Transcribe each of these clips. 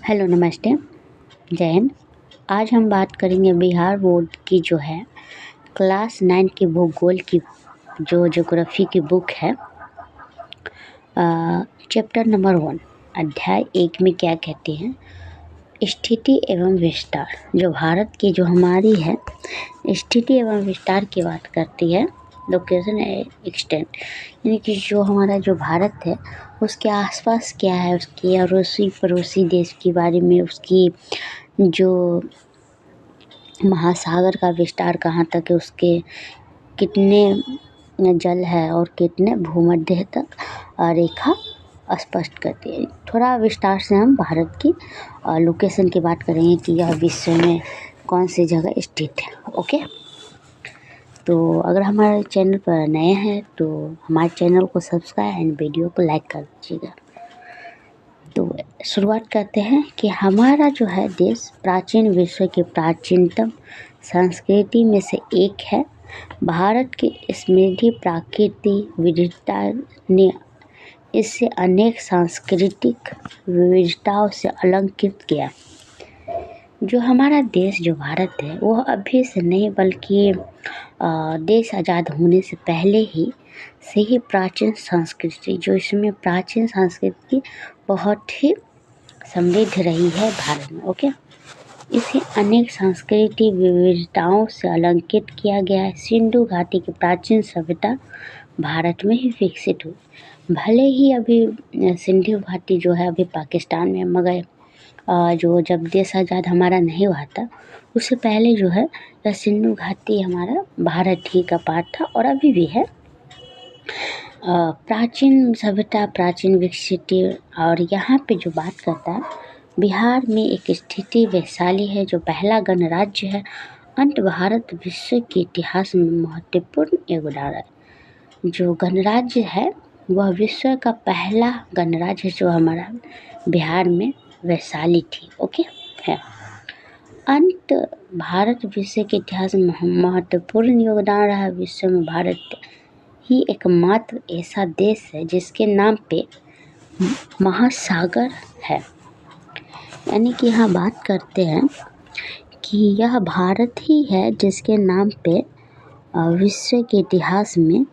Hello नमस्ते, जय हिंद। आज हम बात करेंगे बिहार बोर्ड की जो है क्लास 9 की भूगोल की जो ज्योग्राफी की बुक है। चैप्टर नंबर 1 अध्याय 1 में क्या कहते हैं, स्थिति एवं विस्तार। जो भारत की जो हमारी है स्थिति एवं विस्तार की बात करती है। लोकेशन एक्सटेंट यानी कि जो हमारा जो भारत है उसके आसपास क्या है, उसकी अड़ोसी पड़ोसी देश के बारे में, उसकी जो महासागर का विस्तार कहाँ तक है, उसके कितने जल है और कितने भूमध्य तक रेखा स्पष्ट करती है। थोड़ा विस्तार से हम भारत की लोकेशन की बात करेंगे कि यह विश्व में कौन सी जगह स्थित है। ओके, तो अगर हमारे चैनल पर नए हैं तो हमारे चैनल को सब्सक्राइब एंड वीडियो को लाइक कर दीजिएगा। तो शुरुआत करते हैं कि हमारा जो है देश प्राचीन विश्व की प्राचीनतम संस्कृति में से एक है। भारत की समृद्धि प्राकृतिक विविधता ने इसे अनेक सांस्कृतिक विविधताओं से अलंकृत किया। जो हमारा देश जो भारत है वह अभी से नहीं बल्कि देश आज़ाद होने से पहले ही से ही प्राचीन संस्कृति, जो इसमें प्राचीन संस्कृति बहुत ही समृद्ध रही है भारत में। ओके, इसे अनेक सांस्कृतिक विविधताओं से अलंकृत किया गया है। सिंधु घाटी की प्राचीन सभ्यता भारत में ही विकसित हुई। भले ही अभी सिंधु घाटी जो है अभी पाकिस्तान में, मगर जो जब देश आज़ाद हमारा नहीं हुआ था उससे पहले जो है यह सिंधु घाटी हमारा भारत ही का पार्ट था और अभी भी है। प्राचीन सभ्यता, प्राचीन विकसित। और यहाँ पे जो बात करता है, बिहार में एक स्थिति वैशाली है जो पहला गणराज्य है। अंत भारत विश्व के इतिहास में महत्वपूर्ण योगदान है। जो गणराज्य है वह विश्व का पहला गणराज्य जो हमारा बिहार में वैशाली थी। ओके है। अंत भारत विश्व के इतिहास में महत्वपूर्ण योगदान रहा। विश्व में भारत ही एकमात्र ऐसा देश है जिसके नाम पे महासागर है। यानी कि यहाँ बात करते हैं कि यह भारत ही है जिसके नाम पे विश्व के इतिहास में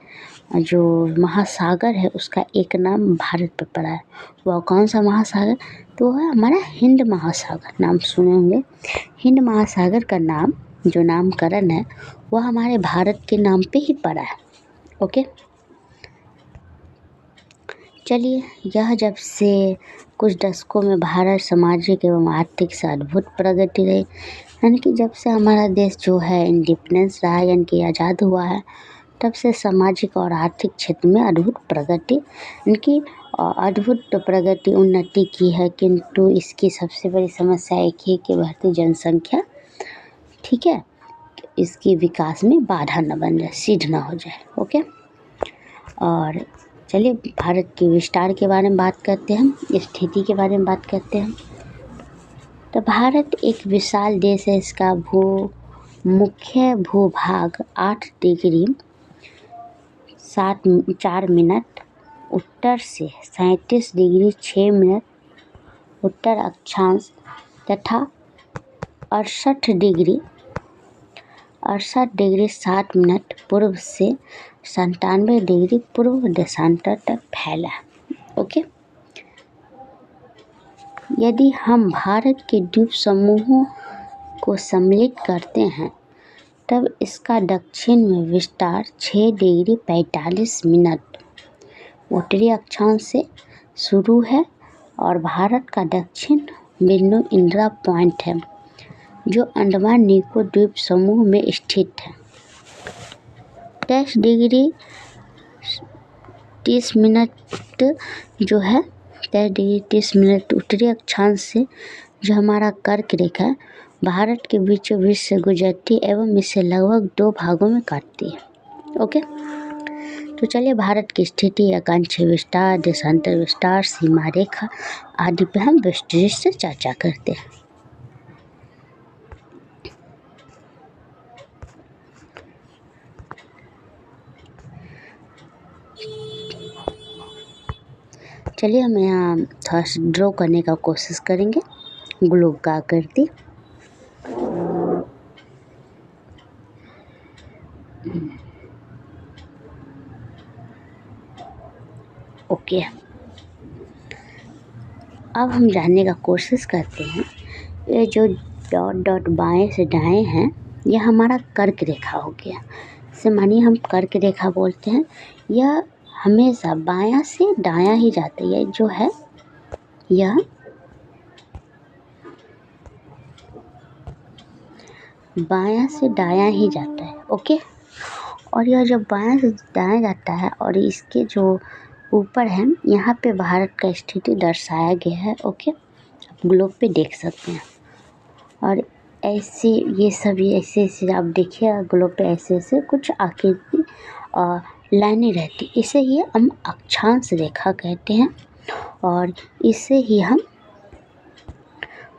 जो महासागर है उसका एक नाम भारत पे पड़ा है। वह कौन सा महासागर? तो है हमारा हिंद महासागर। नाम सुने होंगे। हिंद महासागर का नाम जो नामकरण है वह हमारे भारत के नाम पे ही पड़ा है। ओके, चलिए, यह जब से कुछ दशकों में भारत सामाजिक एवं आर्थिक से अद्भुत प्रगति रही। यानी कि जब से हमारा देश जो है इंडिपेंडेंस रहा, यानी कि आज़ाद हुआ है, तब से सामाजिक और आर्थिक क्षेत्र में अद्भुत प्रगति, इनकी अद्भुत प्रगति उन्नति की है। किंतु इसकी सबसे बड़ी समस्या एक ही कि बढ़ती जनसंख्या, ठीक है, इसकी विकास में बाधा न बन जाए, सिद्ध न हो जाए। ओके, और चलिए भारत के विस्तार के बारे में बात करते हैं, स्थिति के बारे में बात करते हैं। तो भारत एक विशाल देश है। इसका मुख्य भूभाग 8 डिग्री 4 मिनट उत्तर से 37 डिग्री 6 मिनट उत्तर अक्षांश तथा 68 डिग्री 7 मिनट पूर्व से 97 डिग्री पूर्व देशांतर तक फैला। ओके, यदि हम भारत के द्वीप समूहों को सम्मिलित करते हैं तब इसका दक्षिण में विस्तार 6 डिग्री 45 मिनट उत्तरी अक्षांश से शुरू है और भारत का दक्षिण बिंदु इंदिरा पॉइंट है जो अंडमान निकोबार द्वीप समूह में स्थित है। 10 डिग्री 30 मिनट जो है 10 डिग्री 30 मिनट उत्तरी अक्षांश से जो हमारा कर्क रेखा है भारत के बीचों बीच से गुजरती एवं इसे लगभग 2 भागों में काटती है। ओके, तो चलिए भारत की स्थिति, आकांक्षी विस्तार, देशांतर विस्तार, सीमा रेखा आदि पे हम विस्तृत से चर्चा करते हैं। चलिए हम यहाँ थोड़ा ड्रॉ करने का कोशिश करेंगे। ग्लोब का आकृति। ओके, अब हम जानने का कोशिश करते हैं। ये जो डॉट डॉट बाएं से दाएं हैं, यह हमारा कर्क रेखा हो गया। इसे मानिए हम कर्क रेखा बोलते हैं। यह हमेशा बायां से दायां ही जाती है, जो है यह बायां से दायां ही जाता है। ओके, और यह जब बायां से दायां जाता है और इसके जो ऊपर है, यहाँ पे भारत का स्थिति दर्शाया गया है। ओके, आप ग्लोब पे देख सकते हैं। और ऐसे ये सभी ऐसे ऐसे आप देखिए ग्लोब पे ऐसे ऐसे कुछ आकृति लाइनें रहती, इसे ही हम अक्षांश रेखा कहते हैं। और इसे ही हम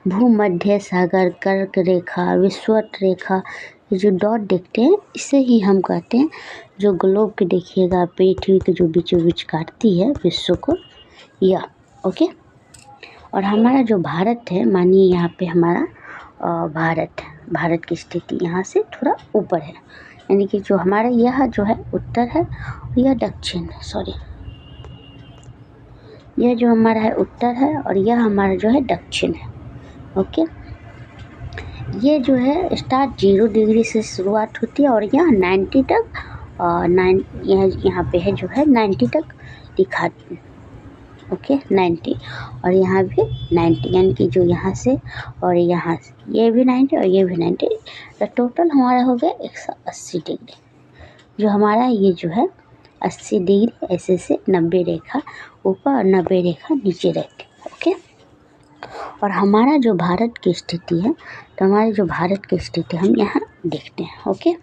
भूमध्य सागर, कर्क रेखा, विषुवत रेखा, ये जो डॉट देखते हैं इसे ही हम कहते हैं। जो ग्लोब के देखिएगा पृथ्वी के जो बीचों बीच काटती है विश्व को, यह। ओके, और हमारा जो भारत है, मानिए यहाँ पे हमारा भारत की स्थिति यहाँ से थोड़ा ऊपर है, यानी कि जो हमारा यह जो है उत्तर है, यह दक्षिण, सॉरी, यह जो हमारा है उत्तर है और यह हमारा जो है दक्षिण है। ओके, ये जो है स्टार्ट 0 डिग्री से शुरुआत होती है और यह 90 तक यहाँ पे है जो है 90 तक दिखाती है। ओके, 90, और यहाँ भी 90, यानी कि जो यहाँ से और यहाँ से ये भी 90 और ये भी 90, तो टोटल हमारा हो गया 180 डिग्री। जो हमारा ये जो है 80 डिग्री ऐसे से 90 रेखा ऊपर और 90 रेखा नीचे रहती है। ओके, और हमारा जो भारत की स्थिति है, तो हमारे जो भारत की स्थिति हम यहाँ देखते हैं। ओके,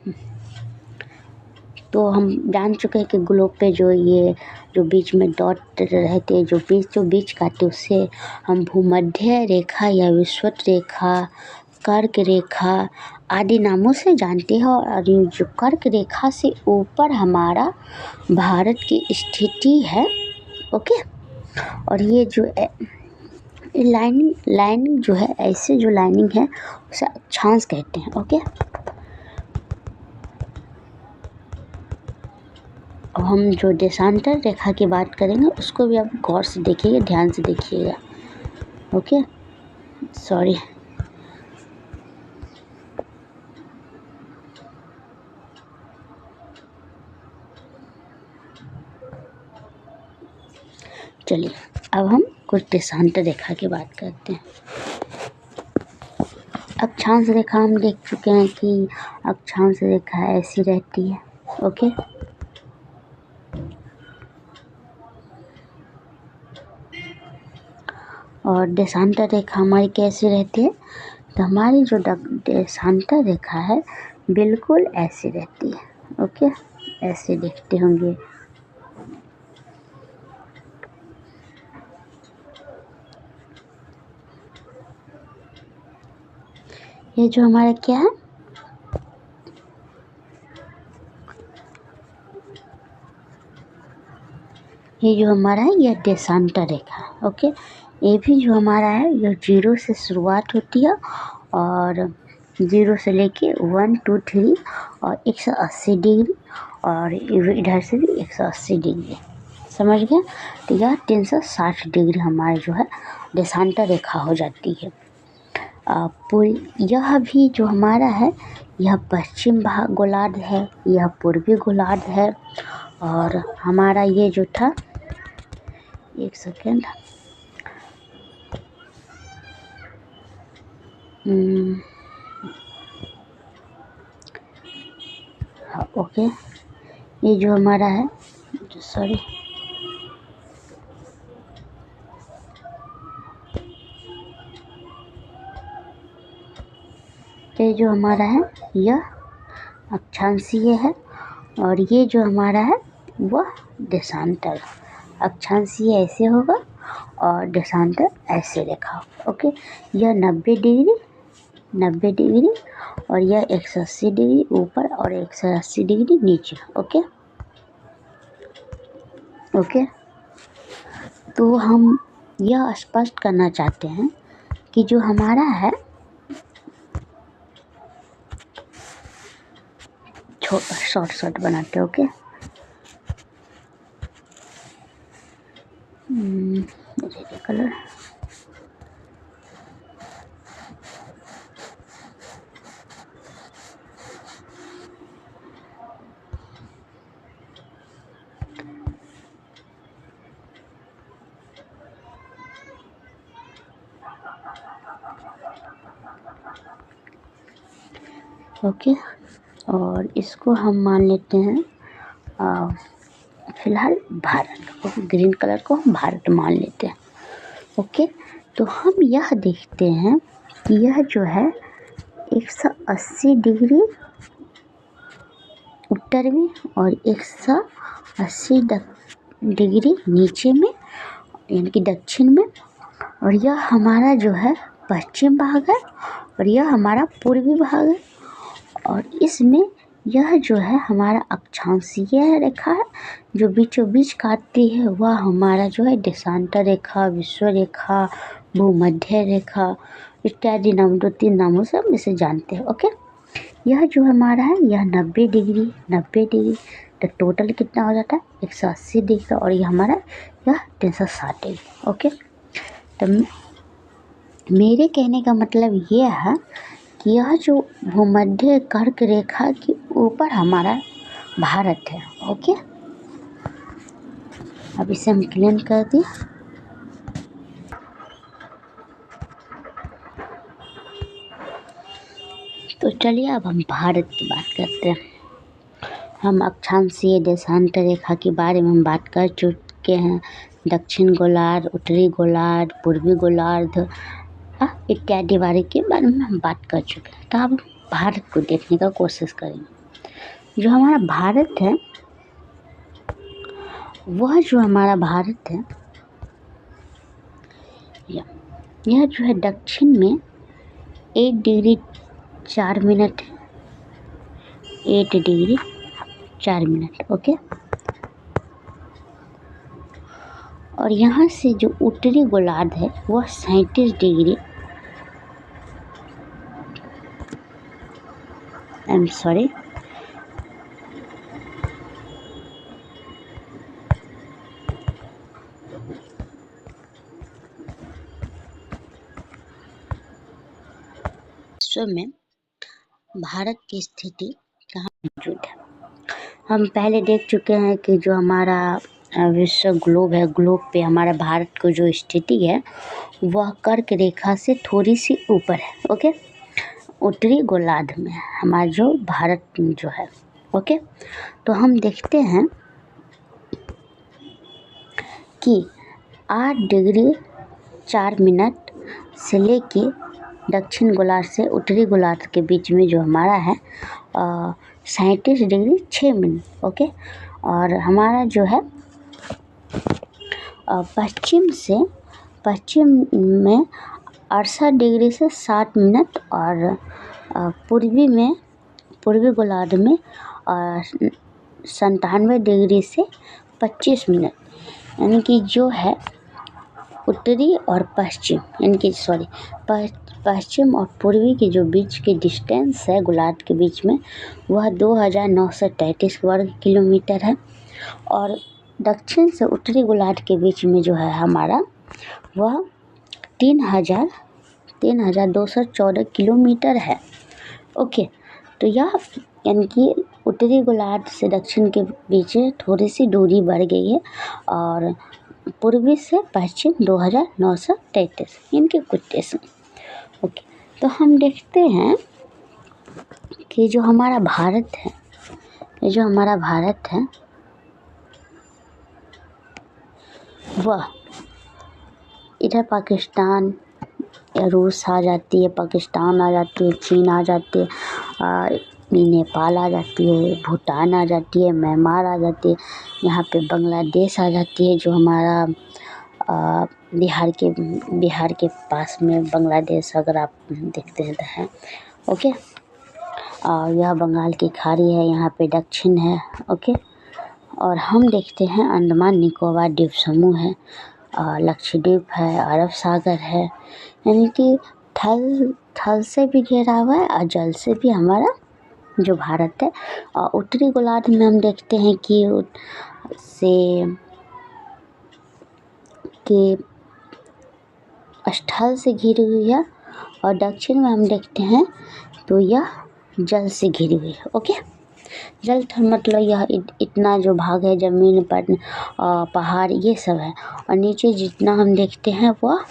तो हम जान चुके हैं कि ग्लोब पे जो ये जो बीच में डॉट रहते हैं, जो बीच काटते, उससे हम भूमध्य रेखा या विषुवत रेखा, कर्क रेखा आदि नामों से जानते हैं। और ये जो कर्क रेखा से ऊपर हमारा भारत की स्थिति है। ओके, और ये जो लाइनिंग जो है, ऐसे जो लाइनिंग है उसे अक्षांश कहते हैं। ओके, अब हम जो देशांतर रेखा की बात करेंगे उसको भी आप गौर से देखिएगा, ध्यान से देखिएगा। ओके, सॉरी, चलिए अब हम कुछ देशांतर रेखा की बात करते हैं। अक्षांश रेखा हम देख चुके हैं कि अक्षांश रेखा ऐसी रहती है। ओके, और देशांतर रेखा हमारी कैसी रहती है, तो हमारी जो देशांतर रेखा है बिल्कुल ऐसी रहती है। ओके, ऐसे देखते होंगे। ये जो हमारा क्या है, ये जो हमारा है यह देशांतर रेखा। ओके, ये भी जो हमारा है यह 0 से शुरुआत होती है और 0 से लेके 1 2 3 और 180 डिग्री, और इधर से भी 180 डिग्री, समझ गए। तो यह 360 डिग्री हमारी जो है देशांतर रेखा हो जाती है। यह भी जो हमारा है यह पश्चिम भाग गोलार्ध है, यह पूर्वी गोलार्ध है। और हमारा ये जो था, एक सेकेंड, हाँ, ओके, ये जो हमारा है, सॉरी, ये जो हमारा है यह अक्षांशीय है और ये जो हमारा है वह देशांतर। अक्षांशीय ऐसे होगा और देशांतर ऐसे रेखा होगा। ओके, यह 90 डिग्री और यह 180 डिग्री ऊपर और 180 डिग्री नीचे। ओके, ओके, तो हम यह स्पष्ट करना चाहते हैं कि जो हमारा है शॉर्ट बनाते हैं। Okay, red colour, okay. और इसको हम मान लेते हैं फिलहाल भारत। ओके, ग्रीन कलर को हम भारत मान लेते हैं। ओके, तो हम यह देखते हैं कि यह जो है 180 डिग्री उत्तर में और 180 डिग्री नीचे में, यानी कि दक्षिण में, और यह हमारा जो है पश्चिम भाग है और यह हमारा पूर्वी भाग है। और इसमें यह जो है हमारा अक्षांशीय रेखा है जो बीचों बीच काटती है, वह हमारा जो है देशांतर रेखा, विषुवत रेखा, भूमध्य रेखा इत्यादि नाम, 2-3 नामों से हम इसे जानते हैं। ओके, यह जो हमारा है यह 90 डिग्री, तो टोटल कितना हो जाता है 180 डिग्री, और यह हमारा यह 360 डिग्री। ओके, तो मेरे कहने का मतलब ये है कि यह जो भूमध्य कर्क रेखा के ऊपर हमारा भारत है। ओके, अब इसे हम क्लीन कर दिए। तो चलिए अब हम भारत की बात करते हैं। हम अक्षांशीय देशांतर रेखा के बारे में हम बात कर चुके हैं, दक्षिण गोलार्ध, उत्तरी गोलार्ध, पूर्वी गोलार्ध इत्यादि के बारे में हम बात कर चुके हैं। तो अब भारत को देखने का कोशिश करेंगे। जो हमारा भारत है, वह जो हमारा भारत है यह जो है दक्षिण में 8 degree 4 minute, 8 degree 4 minute. Okay, और यहाँ से जो उत्तरी गोलार्ध है वह 37 डिग्री, विश्व में भारत की स्थिति कहाँ मौजूद है। हम पहले देख चुके हैं कि जो हमारा विश्व ग्लोब है, ग्लोब पे हमारा भारत को जो स्थिति है वह कर्क रेखा से थोड़ी सी ऊपर है। ओके, उत्तरी गोलार्ध में हमारा जो भारत जो है। ओके, तो हम देखते हैं कि 8 डिग्री 4 मिनट से लेके दक्षिण गोलार्ध से उत्तरी गोलार्ध के बीच में जो हमारा है 37 डिग्री 6 मिनट। ओके, और हमारा जो है पश्चिम में 68 डिग्री से 7 मिनट, और पूर्वी गोलार्ध में 97 डिग्री से 25 मिनट, यानी कि जो है उत्तरी और पश्चिम, यानी कि पश्चिम और पूर्वी के जो बीच के डिस्टेंस है गोलार्ध के बीच में वह 2933 वर्ग किलोमीटर है, और दक्षिण से उत्तरी गोलार्ध के बीच में जो है हमारा वह 3214 किलोमीटर है। ओके, तो यह यानी कि उत्तरी गोलार्ध से दक्षिण के बीच थोड़ी सी दूरी बढ़ गई है, और पूर्वी से पश्चिम 2933, इनके कुछ देश। ओके, तो हम देखते हैं कि जो हमारा भारत है, वह इधर पाकिस्तान, रूस आ जाती है, पाकिस्तान आ जाती है, चीन आ जाती है, नेपाल आ जाती है, भूटान आ जाती है, म्यांमार आ जाती है, यहाँ पे बांग्लादेश आ जाती है, जो हमारा बिहार के पास में बांग्लादेश अगर आप देखते हैं तो है। ओके, और यह बंगाल की खाड़ी है, यहाँ पे दक्षिण है। ओके, और हम देखते हैं अंडमान निकोबार द्वीप समूह है, लक्षद्वीप है, अरब सागर है, यानी कि थल से भी घेरा हुआ है और जल से भी हमारा जो भारत है। और उत्तरी गोलार्ध में हम देखते हैं कि स्थल से घिरी हुई है और दक्षिण में हम देखते हैं तो यह जल से घिरी हुई है। ओके, जल थल मतलब यह इतना जो भाग है ज़मीन पर, पहाड़ ये सब है, और नीचे जितना हम देखते हैं वह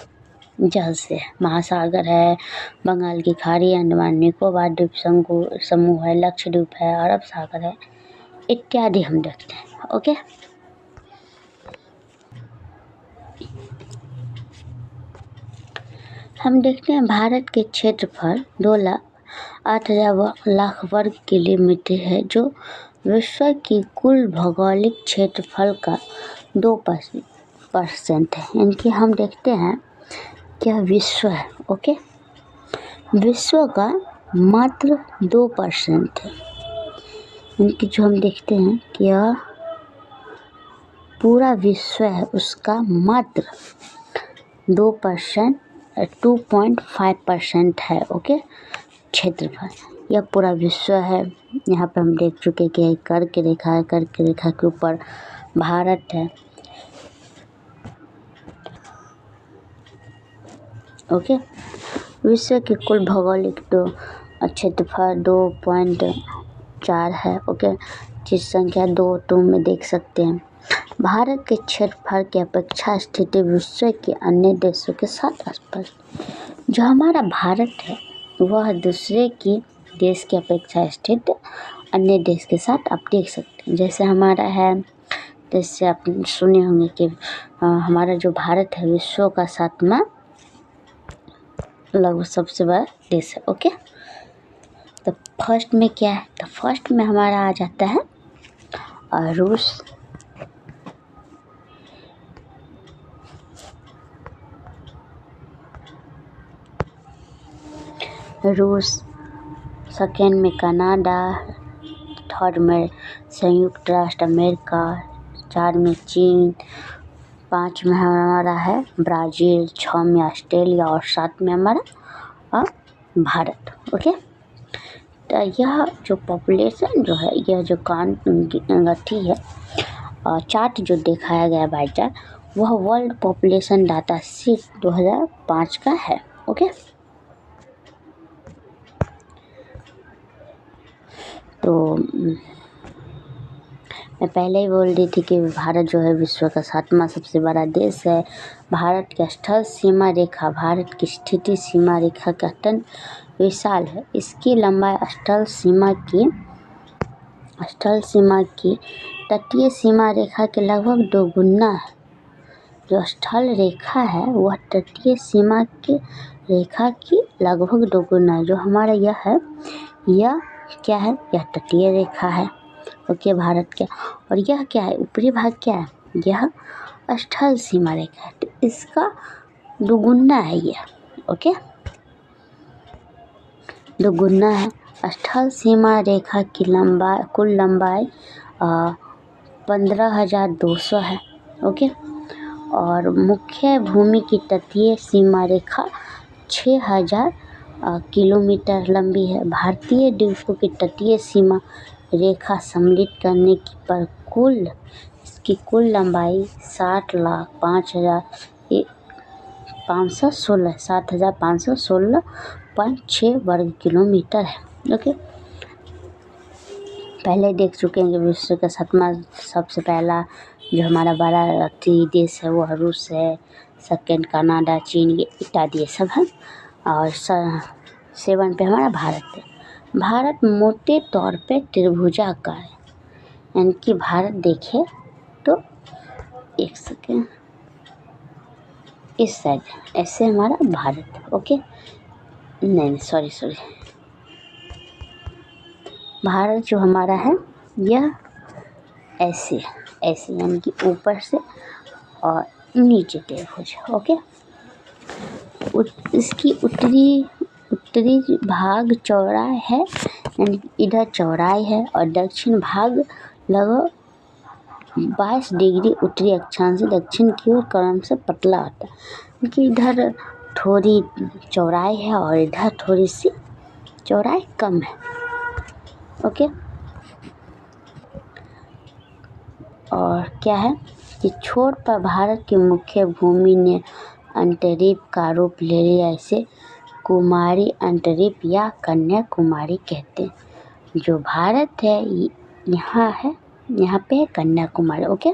जल से है। महासागर है, बंगाल की खाड़ी, अंडमान निकोबार द्वीप समूह है, लक्षद्वीप है, अरब सागर है इत्यादि हम देखते हैं। ओके, हम देखते हैं भारत के क्षेत्रफल 2,08,000 वर्ग किलोमीटर है, जो विश्व की कुल भौगोलिक क्षेत्रफल का 2% है। यानी कि हम देखते हैं क्या विश्व है। ओके, विश्व का मात्र 2% है। यानी कि जो हम देखते हैं कि यह पूरा विश्व है उसका मात्र 2%, 2.5% है। ओके, क्षेत्रफल यह पूरा विश्व है। यहाँ पे हम देख चुके कि कर्क की रेखा है, कर्क की रेखा के ऊपर भारत है। ओके, विश्व के कुल भौगोलिक क्षेत्रफल 2.4 है। ओके, जिस संख्या 2 में देख सकते हैं। भारत के क्षेत्रफल की अपेक्षा स्थिति विश्व के अन्य देशों के साथ स्पष्ट। जो हमारा भारत है वह दूसरे की देश की अपेक्षा स्थित अन्य देश के साथ आप देख सकते हैं। जैसे हमारा है, जैसे आप सुने होंगे कि हमारा जो भारत है विश्व का 7वां लगभग सबसे बड़ा देश है। ओके, तो फर्स्ट में क्या है, तो फर्स्ट में हमारा आ जाता है रूस, सेकेंड में कनाडा, थर्ड में संयुक्त राष्ट्र अमेरिका, 4 में चीन, 5 में हमारा है ब्राज़ील, 6 में ऑस्ट्रेलिया और 7 में हमारा भारत। ओके, तो यह जो पॉपुलेशन जो है, यह जो गति है चार्ट जो दिखाया गया बाई चार्ट, वह वर्ल्ड पॉपुलेशन डाटा शीट 2005 का है। ओके, तो मैं पहले ही बोल रही थी कि भारत जो है विश्व का 7वां सबसे बड़ा देश है। भारत की स्थल सीमा रेखा, भारत की स्थिति सीमा रेखा का अत्यंत विशाल है। इसकी लंबाई स्थल सीमा की तटीय सीमा रेखा के लगभग 2 गुना है। जो स्थल रेखा है वह तटीय सीमा की रेखा की लगभग 2 गुना है। जो हमारा यह है, यह क्या है, यह तटीय रेखा है। ओके, भारत के, और यह क्या है, ऊपरी भाग क्या है, यह स्थल सीमा रेखा है, तो इसका 2 गुना है यह। ओके, 2 गुना है। स्थल सीमा रेखा की कुल लंबाई 15,200 है। ओके, और मुख्य भूमि की तटीय सीमा रेखा 6,000 किलोमीटर लंबी है। भारतीय द्वीपों की तटीय सीमा रेखा सम्मिलित करने की पर इसकी कुल लंबाई 7,516.6 वर्ग किलोमीटर है। ओके, पहले देख चुके हैं कि विश्व का 7वां सबसे पहला जो हमारा बड़ा देश है वह रूस है, सेकेंड कनाडा, चीन, ये इत्यादि ये सब है, और 7 पे हमारा भारत है। भारत मोटे तौर पे त्रिभुजाकार है, यानी कि भारत देखे तो एक सेकेंड इस साइड ऐसे हमारा भारत है। ओके, नहीं सॉरी, भारत जो हमारा है यह ऐसे यानी कि ऊपर से और नीचे त्रिभुज। ओके, इसकी उत्तरी भाग चौड़ाई है, यानी इधर चौड़ाई है, और दक्षिण भाग लगभग 22 डिग्री उत्तरी अक्षांश से दक्षिण की ओर क्रमशः पतला होता है, क्योंकि इधर थोड़ी चौड़ाई है और इधर थोड़ी सी चौड़ाई कम है। ओके, और क्या है कि छोर पर भारत की मुख्य भूमि ने अंतरीप का रूप ले लिया। इसे कुमारी अंतरीप या कन्याकुमारी कहते हैं। जो भारत है यहाँ पे है कन्याकुमारी। ओके,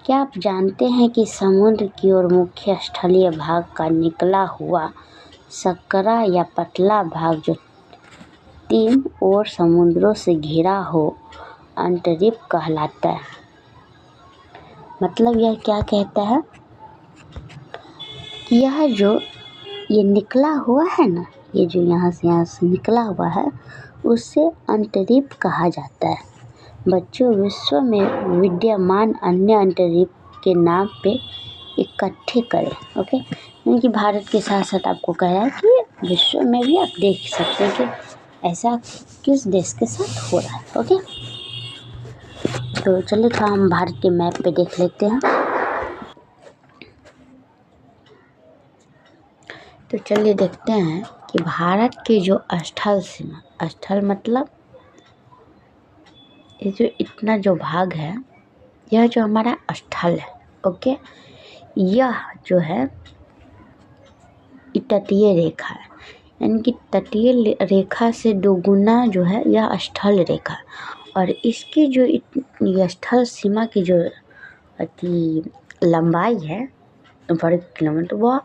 क्या आप जानते हैं कि समुद्र की ओर मुख्य स्थलीय भाग का निकला हुआ सकरा या पतला भाग जो 3 ओर समुद्रों से घिरा हो अंतरीप कहलाता है। मतलब यह क्या कहता है कि ये निकला हुआ है ना, ये जो यहाँ से निकला हुआ है उसे अंतरीप कहा जाता है। बच्चों, विश्व में विद्यमान अन्य अंतरीप के नाम पे इकट्ठे करें। ओके, यानी कि भारत के साथ साथ आपको कह रहा है कि विश्व में भी आप देख सकते हैं कि ऐसा किस देश के साथ हो रहा है। ओके, तो चलिए थोड़ा हम भारत के मैप पे देख लेते हैं। तो चलिए देखते हैं कि भारत की जो स्थल सीमा, स्थल मतलब ये जो इतना जो भाग है, यह जो हमारा स्थल है। ओके, यह जो है तटीय रेखा है, यानी कि तटीय रेखा से दोगुना जो है यह स्थल रेखा, और इसकी जो ये स्थल सीमा की जो लंबाई है वर्ग किलोमीटर वह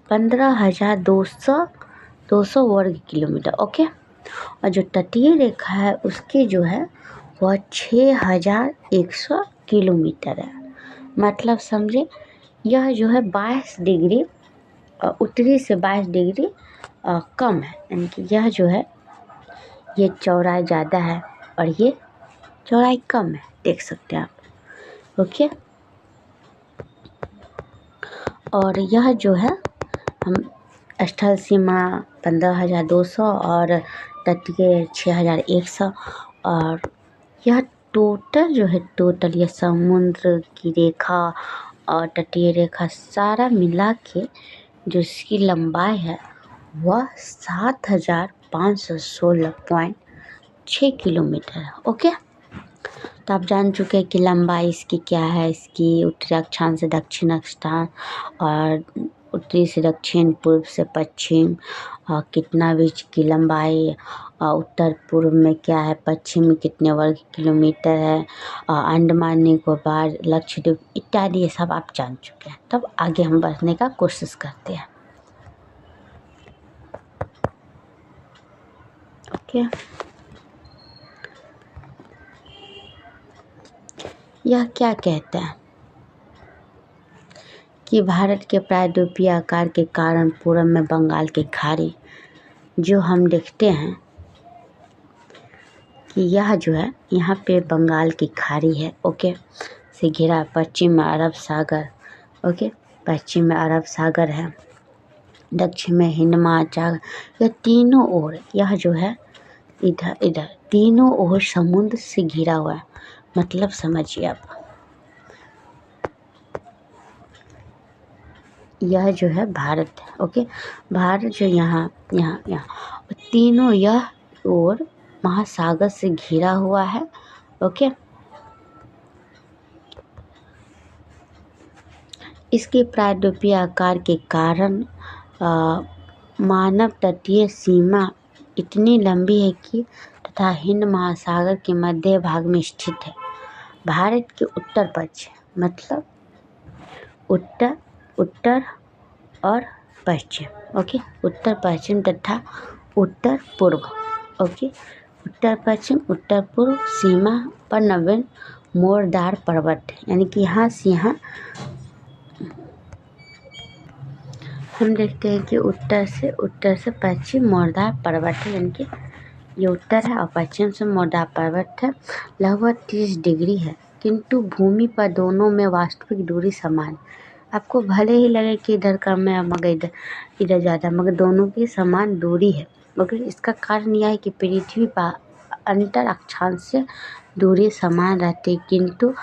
15,200 वर्ग किलोमीटर। ओके, और जो तटीय रेखा है उसकी जो है वह 6,100 किलोमीटर है। मतलब समझे, यह जो है 22 डिग्री उत्तरी से 22 डिग्री कम है, यानी कि यह जो है ये चौड़ाई ज़्यादा है और ये चौड़ाई कम है, देख सकते हैं आप। ओके, और यह जो है हम स्थल सीमा 15,200 और तटीय 6,100, और यह टोटल जो है यह समुद्र की रेखा और तटीय रेखा सारा मिला के जो इसकी लंबाई है वह 7,516.6 किलोमीटर है। ओके, तो आप जान चुके हैं कि लंबाई इसकी क्या है। इसकी उत्तरी अक्षांश से दक्षिण अक्षांश और उत्तरी से दक्षिण, पूर्व से पश्चिम, कितना बीच की लंबाई, उत्तर पूर्व में क्या है, पश्चिम में कितने वर्ग किलोमीटर है, अंडमान निकोबार, लक्षद्वीप इत्यादि, ये सब आप जान चुके हैं। तब आगे हम बढ़ने का कोशिश करते हैं। ओके, यह क्या कहता है कि भारत के प्रायद्वीपीय आकार के कारण पूर्व में बंगाल की खाड़ी जो हम देखते हैं कि यह जो है यहाँ पे बंगाल की खाड़ी है। ओके, से घिरा, पश्चिम में अरब सागर। ओके, पश्चिम में अरब सागर है, दक्षिण में हिंद महासागर। यह तीनों ओर, यह जो है इधर तीनों ओर समुद्र से घिरा हुआ है। मतलब समझिए आप, यह जो है भारत है। ओके, भारत जो यहाँ तीनों यह ओर महासागर से घिरा हुआ है। ओके, इसके प्रायद्वीपीय आकार के कारण मानव तटीय सीमा इतनी लंबी है कि तथा हिंद महासागर के मध्य भाग में स्थित है। भारत के उत्तर पश्चिम, मतलब उत्तर और पश्चिम। ओके, उत्तर पश्चिम तथा उत्तर पूर्व। ओके, उत्तर पश्चिम उत्तर पूर्व सीमा पर नवीन मोरदार पर्वत, यानी कि यहाँ हम देखते हैं कि उत्तर से पश्चिम मोरदार पर्वत है, यानी कि ये उत्तर है और पश्चिम से मोरदार पर्वत है। लगभग 30 डिग्री है, किंतु भूमि पर दोनों में वास्तविक दूरी समान। आपको भले ही लगे कि इधर कम है मगर इधर ज़्यादा, मगर दोनों की समान दूरी है। मगर इसका कारण यह है कि पृथ्वी पर अंतर अक्षांश से दूरी समान रहती है, किंतु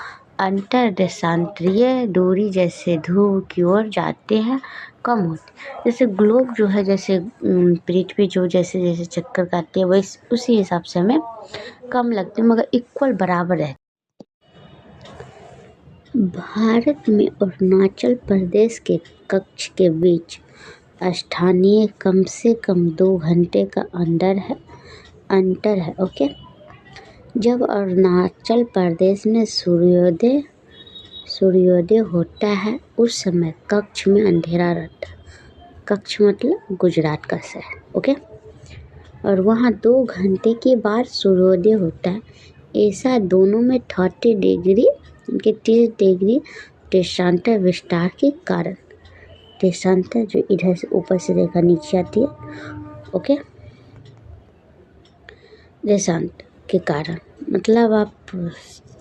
अंतर देशांतरीय दूरी जैसे ध्रुव की ओर जाते हैं कम होती है। जैसे ग्लोब जो है, जैसे पृथ्वी जो जैसे जैसे चक्कर काटती है वैसे उसी हिसाब से हमें कम लगती है, मगर इक्वल बराबर है। भारत में अरुणाचल प्रदेश के कक्ष के बीच स्थानीय कम से कम 2 घंटे का अंतर है। ओके, जब अरुणाचल प्रदेश में सूर्योदय होता है उस समय कक्ष में अंधेरा रहता है। कक्ष मतलब गुजरात का शहर। ओके, और वहाँ 2 घंटे के बाद सूर्योदय होता है। ऐसा दोनों में 30 डिग्री 30 डिग्री देशांतर विस्तार के कारण, देशांतर जो इधर से ऊपर से रेखा नीचे आती है, ओके, देशांतर के कारण, मतलब आप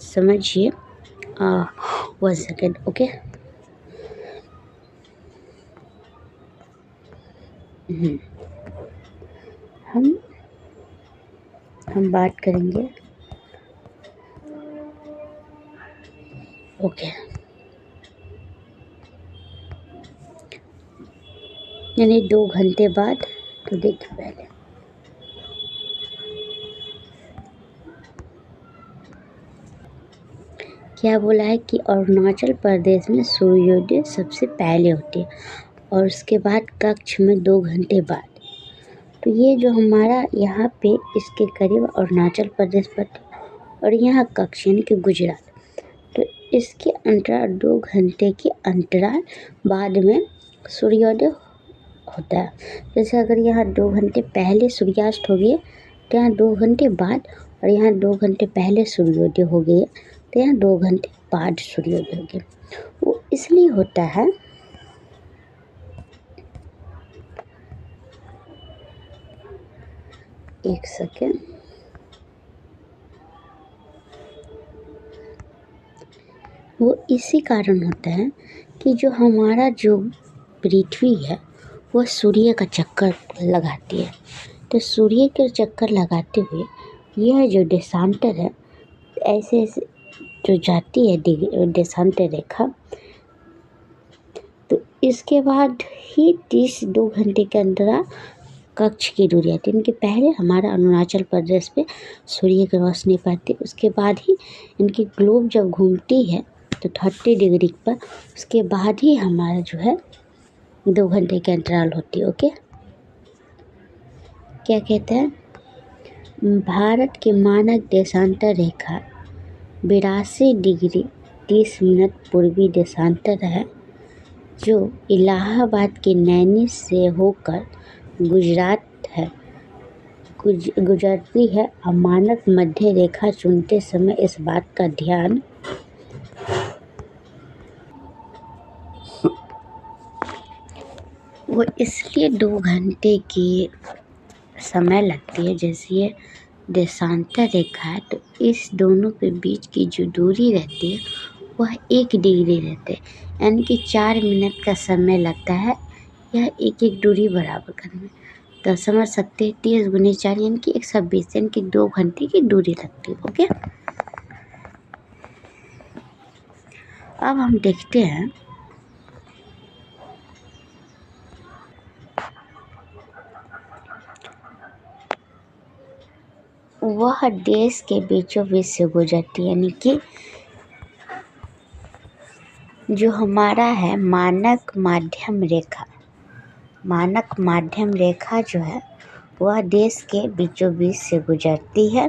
समझिए। 1 सेकेंड। ओके, हम बात करेंगे। ओके, यानी 2 घंटे बाद, तो देखिए पहले क्या बोला है कि अरुणाचल प्रदेश में सूर्योदय सबसे पहले होती है और उसके बाद कक्ष में 2 घंटे बाद। तो ये जो हमारा यहाँ पे इसके करीब अरुणाचल प्रदेश पड़ता है और यहाँ कक्ष यानी कि गुजरात, तो इसके अंतराल 2 घंटे के अंतराल बाद में सूर्योदय होता है। जैसे अगर यहाँ 2 घंटे पहले सूर्यास्त हो गए तो यहाँ 2 घंटे बाद, और यहाँ 2 घंटे पहले सूर्योदय हो गए तो यहाँ 2 घंटे बाद सूर्योदय हो गए। वो इसलिए होता है, एक सेकेंड, वो इसी कारण होता है कि जो हमारा जो पृथ्वी है वह सूर्य का चक्कर लगाती है। तो सूर्य के चक्कर लगाते हुए यह जो देशांतर है ऐसे ऐसे जो जाती है देशांतर रेखा, तो इसके बाद ही 2 घंटे के अंतराल कक्ष की दूरी आती है। इनके पहले हमारा अरुणाचल प्रदेश पे सूर्य की रोशनी पड़ती है, उसके बाद ही इनकी ग्लोब जब घूमती है तो 30 डिग्री पर, उसके बाद ही हमारा जो है 2 घंटे के अंतराल होती है। ओके, क्या कहते हैं, भारत के मानक देशांतर रेखा 82 डिग्री 30 मिनट पूर्वी देशांतर है जो इलाहाबाद के नैनी से होकर गुजरती है। मानक मध्य रेखा चुनते समय इस बात का ध्यान वो इसलिए 2 घंटे की समय लगती है। जैसे ये देशांतर रेखा है तो इस दोनों के बीच की जो दूरी रहती है वह 1 डिग्री रहती है, यानी कि 4 मिनट का समय लगता है यह एक दूरी बराबर करने में। तो समझ सकते हैं 30 गुने 4 यानी कि 120, यानी कि 2 घंटे की दूरी लगती है। ओके, अब हम देखते हैं वह देश के बीचों बीच से गुजरती है, यानी कि जो हमारा है मानक माध्यम रेखा जो है वह देश के बीचों बीच से गुजरती है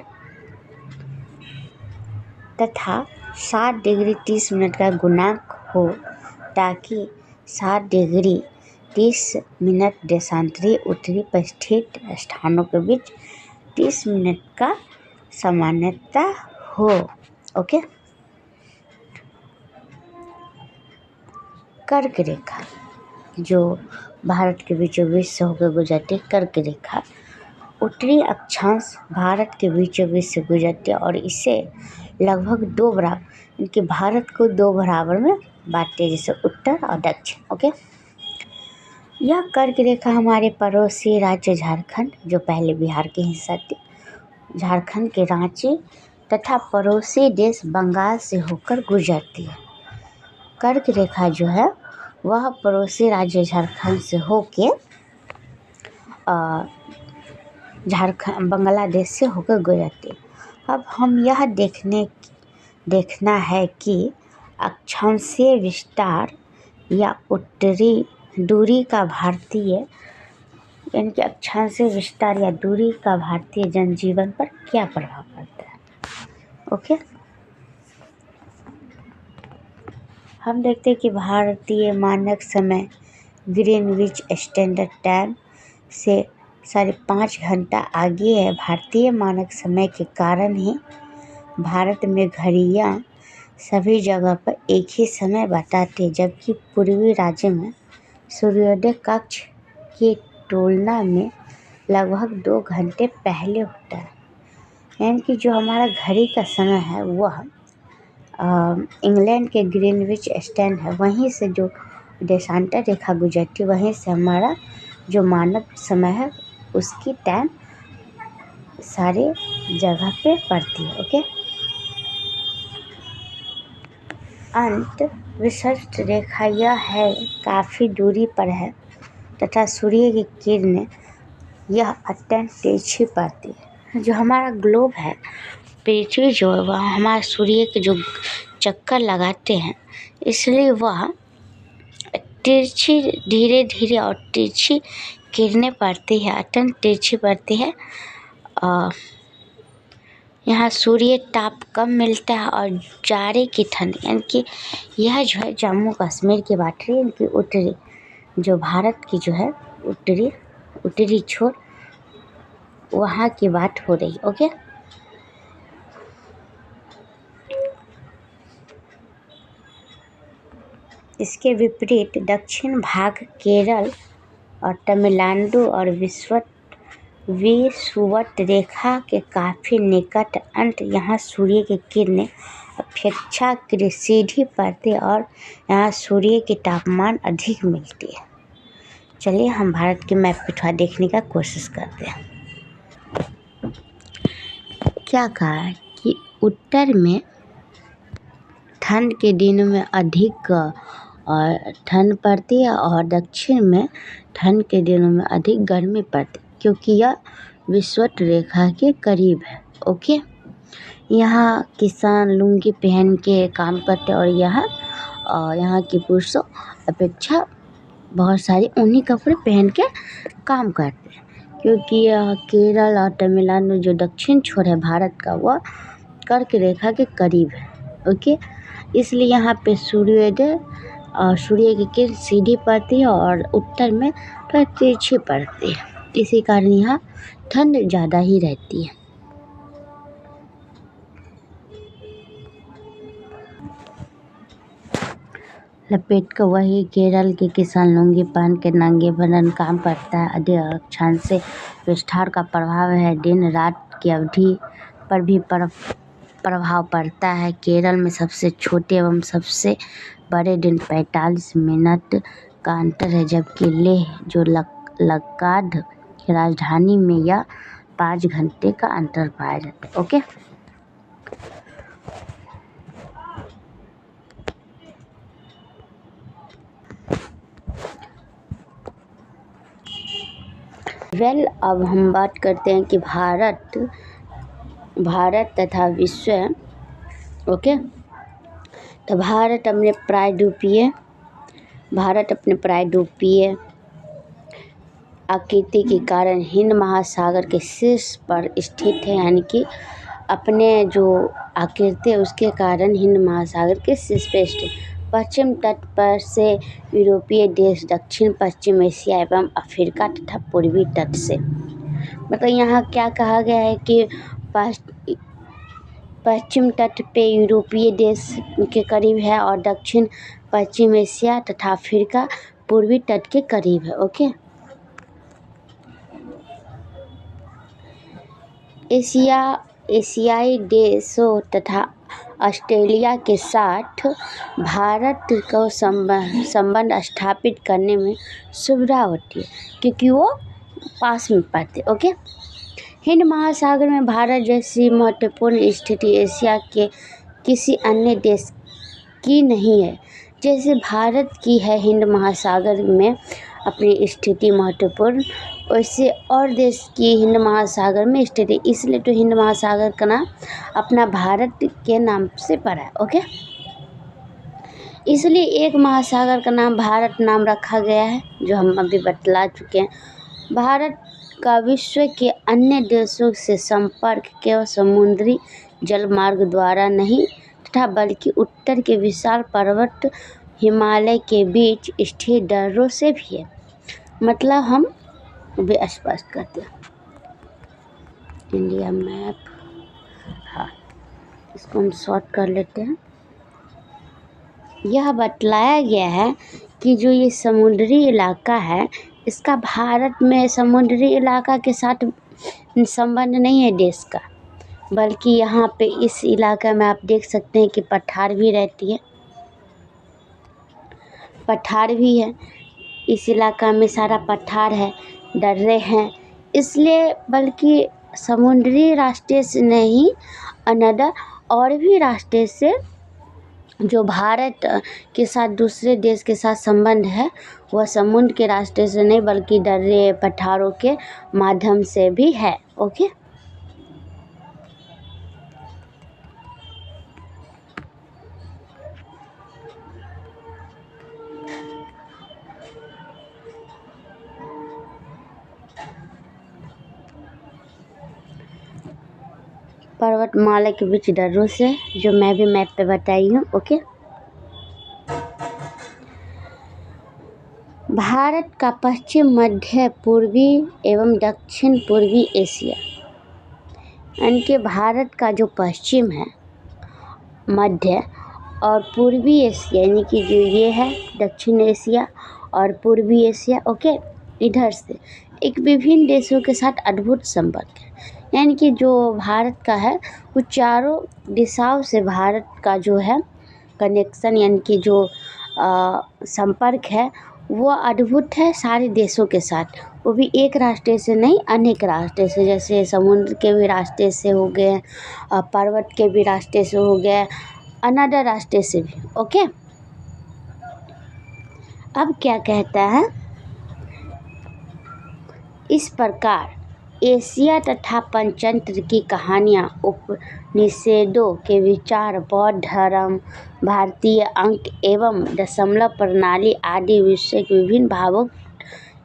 तथा 7 डिग्री 30 मिनट का गुणांक हो, ताकि 7 डिग्री 30 मिनट देशांतरी उत्तरी पर स्थित स्थानों के बीच 30 मिनट का समानता हो। ओके, कर्क रेखा जो भारत के बीचों बीच से होकर गुजरती है, कर्क रेखा उत्तरी अक्षांश भारत के बीचों बीच से गुजरती है और इसे लगभग 2 बराबर, इनके भारत को 2 बराबर में बांटते हैं, जैसे उत्तर और दक्षिण। ओके, यह कर्क रेखा हमारे पड़ोसी राज्य झारखंड, जो पहले बिहार के हिस्सा थी, झारखंड के रांची तथा पड़ोसी देश बंगाल से होकर गुजरती है। कर्क रेखा जो है वह पड़ोसी राज्य झारखंड से होके बांग्लादेश से होकर गुजरती है। अब हम यह देखना है कि अक्षांशीय विस्तार या उत्तरी दूरी का भारतीय यानी कि अक्षांशीय विस्तार या दूरी का भारतीय जनजीवन पर क्या प्रभाव पड़ता है। ओके, हम देखते हैं कि भारतीय मानक समय ग्रीनविच स्टैंडर्ड टाइम से 5.5 घंटा आगे है। भारतीय मानक समय के कारण ही भारत में घड़ियाँ सभी जगह पर एक ही समय बताते हैं, जबकि पूर्वी राज्य में सूर्योदय कक्ष की तुलना में लगभग 2 घंटे पहले होता है। यानी कि जो हमारा घड़ी का समय है वह इंग्लैंड के ग्रीनविच स्टैंड है, वहीं से जो देशांतर रेखा गुजरती है वहीं से हमारा जो मानक समय है उसकी टाइम सारे जगह पे पड़ती है। ओके, अंत विशिष्ट रेखा यह है काफ़ी दूरी पर है तथा सूर्य की किरणें यह अत्यंत तिरछी पड़ती है। जो हमारा ग्लोब है पृथ्वी जो है वह हमारे सूर्य के जो चक्कर लगाते हैं, इसलिए वह तिरछी धीरे धीरे और तिरछी किरणें पड़ती है, अत्यंत तिरछी पड़ती है। यहाँ सूर्य ताप कम मिलता है और जाड़े की ठंड यानी कि यह जो है जम्मू कश्मीर की बात है, इनकी उत्तरी जो भारत की जो है उत्तरी छोर वहाँ की बात हो रही। ओके, इसके विपरीत दक्षिण भाग केरल और तमिलनाडु और विषुवत रेखा के काफ़ी निकट अंत यहाँ सूर्य की किरणें अपेक्षाकृत सीधी पड़ती है और यहाँ सूर्य की तापमान अधिक मिलती है। चलिए हम भारत के मैप पे थोड़ा देखने का कोशिश करते हैं। क्या कहा है कि उत्तर में ठंड के दिनों में अधिक और ठंड पड़ती है और दक्षिण में ठंड के दिनों में अधिक गर्मी पड़ती है, क्योंकि यह विषुवत रेखा के करीब है। ओके, यहाँ किसान लुंगी पहन के काम करते हैं और यहाँ के पुरुषों अपेक्षा बहुत सारे ऊनी कपड़े पहन के काम करते हैं, क्योंकि यह केरल और तमिलनाडु जो दक्षिण छोर है भारत का वह कर्क रेखा के करीब है। ओके, इसलिए यहाँ पे सूर्योदय और सूर्य की किरण सीधी पड़ती है और उत्तर में थोड़ा तिरछी पड़ती है, इसी कारण यहाँ ठंड ज़्यादा ही रहती है। लपेट कर वही केरल के किसान लुंगी पहन के नंगे बदन काम करता है। अधिक अक्षांशीय विस्तार का प्रभाव है, दिन रात की अवधि पर भी प्रभाव पड़ता है। केरल में सबसे छोटे एवं सबसे बड़े दिन 45 मिनट का अंतर है, जबकि लेह जो लद्दाख की राजधानी में यह 5 घंटे का अंतर पाया जाता है। ओके, अब हम बात करते हैं कि भारत तथा विश्व। ओके, तो भारत अपने प्रायद्वीपीय आकृति के कारण हिंद महासागर के शीर्ष पर स्थित है, यानी कि अपने जो आकृति है उसके कारण हिंद महासागर के शीर्ष पर स्थित। पश्चिम तट पर से यूरोपीय देश, दक्षिण पश्चिम एशिया एवं अफ्रीका तथा पूर्वी तट से, मतलब यहाँ क्या कहा गया है कि पश्चिम तट पे यूरोपीय देश के करीब है और दक्षिण पश्चिम एशिया तथा अफ्रीका पूर्वी तट के करीब है। ओके, एशियाई देशों तथा ऑस्ट्रेलिया के साथ भारत को संबंध स्थापित करने में सुविधा होती है, क्योंकि वो पास में पड़ते। ओके, हिंद महासागर में भारत जैसी महत्वपूर्ण स्थिति एशिया के किसी अन्य देश की नहीं है। जैसे भारत की है हिंद महासागर में अपनी स्थिति महत्वपूर्ण, वैसे और देश की हिंद महासागर में स्थिति, इसलिए तो हिंद महासागर का नाम अपना भारत के नाम से पड़ा है। ओके, इसलिए एक महासागर का नाम भारत नाम रखा गया है, जो हम अभी बतला चुके हैं। भारत का विश्व के अन्य देशों से संपर्क केवल समुद्री जलमार्ग द्वारा नहीं तथा बल्कि उत्तर के विशाल पर्वत हिमालय के बीच स्थित दर्रों से भी है। मतलब हम भी स्पष्ट करते हैं। इंडिया मैप, हाँ, इसको हम शॉर्ट कर लेते हैं। यह बतलाया गया है कि जो ये समुद्री इलाका है, इसका भारत में समुद्री इलाका के साथ संबंध नहीं है देश का, बल्कि यहाँ पे इस इलाका में आप देख सकते हैं कि पठार भी रहती है, पठार भी है। इस इलाका में सारा पठार है, दर्रे हैं, इसलिए बल्कि समुद्री रास्ते से नहीं, अनदर और भी रास्ते से जो भारत के साथ दूसरे देश के साथ संबंध है, वह समुद्र के रास्ते से नहीं बल्कि दर्रे पठारों के माध्यम से भी है। ओके, पर्वतमाला के बीच दर्रों से, जो मैं भी मैप पे बताई हूँ। ओके, भारत का पश्चिम, मध्य पूर्वी एवं दक्षिण पूर्वी एशिया, यानी कि भारत का जो पश्चिम है, मध्य और पूर्वी एशिया, यानी कि जो ये है दक्षिण एशिया और पूर्वी एशिया, ओके, इधर से एक विभिन्न देशों के साथ अद्भुत संपर्क है। यानी कि जो भारत का है वो चारों दिशाओं से भारत का जो है कनेक्शन, यानी कि जो संपर्क है वो अद्भुत है सारे देशों के साथ, वो भी एक रास्ते से नहीं, अनेक रास्ते से, जैसे समुद्र के भी रास्ते से हो गए, पर्वत के भी रास्ते से हो गए, अनदर रास्ते से भी। ओके, अब क्या कहता है, इस प्रकार एशिया तथा पंचतंत्र की कहानियाँ, उपनिषदों के विचार, बौद्ध धर्म, भारतीय अंक एवं दशमलव प्रणाली आदि विषय के विभिन्न भावों,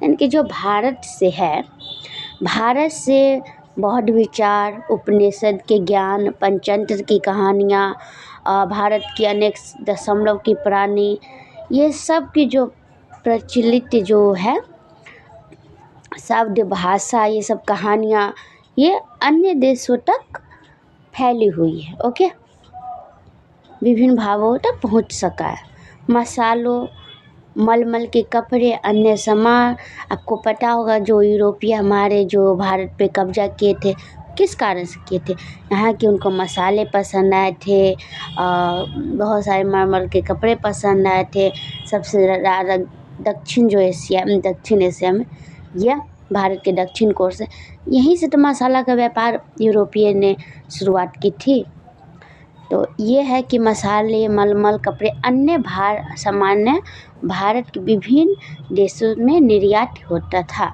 यानी कि जो भारत से है, भारत से बौद्ध विचार, उपनिषद के ज्ञान, पंचतंत्र की कहानियाँ, भारत की अनेक दशमलव की प्रणाली, ये सब की जो प्रचलित जो है शब्द, भाषा, ये सब कहानियाँ, ये अन्य देशों तक फैली हुई है। ओके, विभिन्न भावों तक पहुँच सका है। मसालों, मलमल के कपड़े, अन्य सामान, आपको पता होगा जो यूरोपीय हमारे जो भारत पे कब्जा किए थे, किस कारण से किए थे, यहाँ के उनको मसाले पसंद आए थे, बहुत सारे मलमल के कपड़े पसंद आए थे। सबसे ज़्यादा दक्षिण एशिया में या भारत के दक्षिण कोर से, यहीं से तो मसाला का व्यापार यूरोपीय ने शुरुआत की थी। तो ये है कि मसाले, मलमल, कपड़े, अन्य सामान्य भारत के विभिन्न देशों में निर्यात होता था।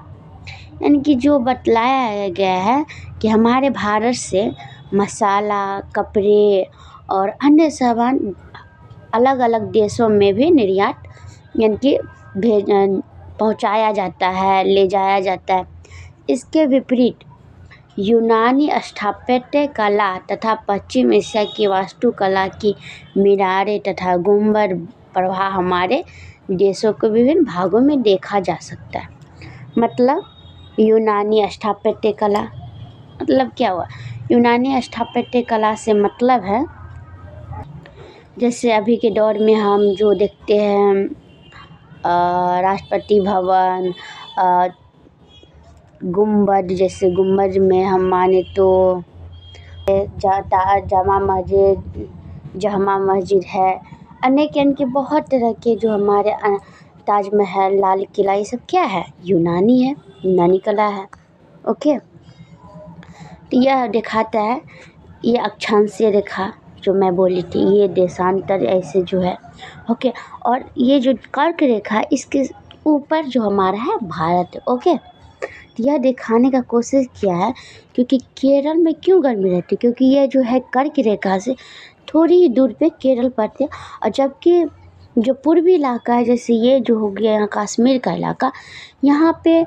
यानी कि जो बतलाया गया है कि हमारे भारत से मसाला, कपड़े और अन्य सामान अलग अलग देशों में भी निर्यात, यानी कि पहुंचाया जाता है, ले जाया जाता है। इसके विपरीत यूनानी स्थापत्य कला तथा पश्चिम एशिया की वास्तुकला की मीनारें तथा गुंबद प्रभाव हमारे देशों के विभिन्न भागों में देखा जा सकता है। मतलब यूनानी स्थापत्य कला, मतलब क्या हुआ, यूनानी स्थापत्य कला से मतलब है जैसे अभी के दौर में हम जो देखते हैं राष्ट्रपति भवन, गुंबद, जैसे गुंबद में हम माने तो जामा मस्जिद है, अनेक, यानी कि बहुत तरह के जो हमारे ताजमहल, लाल किला, ये सब क्या है, यूनानी है, यूनानी कला है। ओके, तो यह दिखाता है, ये अक्षांशीय रेखा जो मैं बोली थी, ये देशांतर ऐसे जो है, ओके। और ये जो कर्क रेखा, इसके ऊपर जो हमारा है भारत है, ओके। तो यह दिखाने का कोशिश किया है क्योंकि केरल में क्यों गर्मी रहती है, क्योंकि यह जो है कर्क रेखा से थोड़ी ही दूर पे केरल पड़ते हैं। और जबकि जो पूर्वी इलाका है, जैसे ये जो हो गया यहाँ कश्मीर का इलाका, यहाँ पे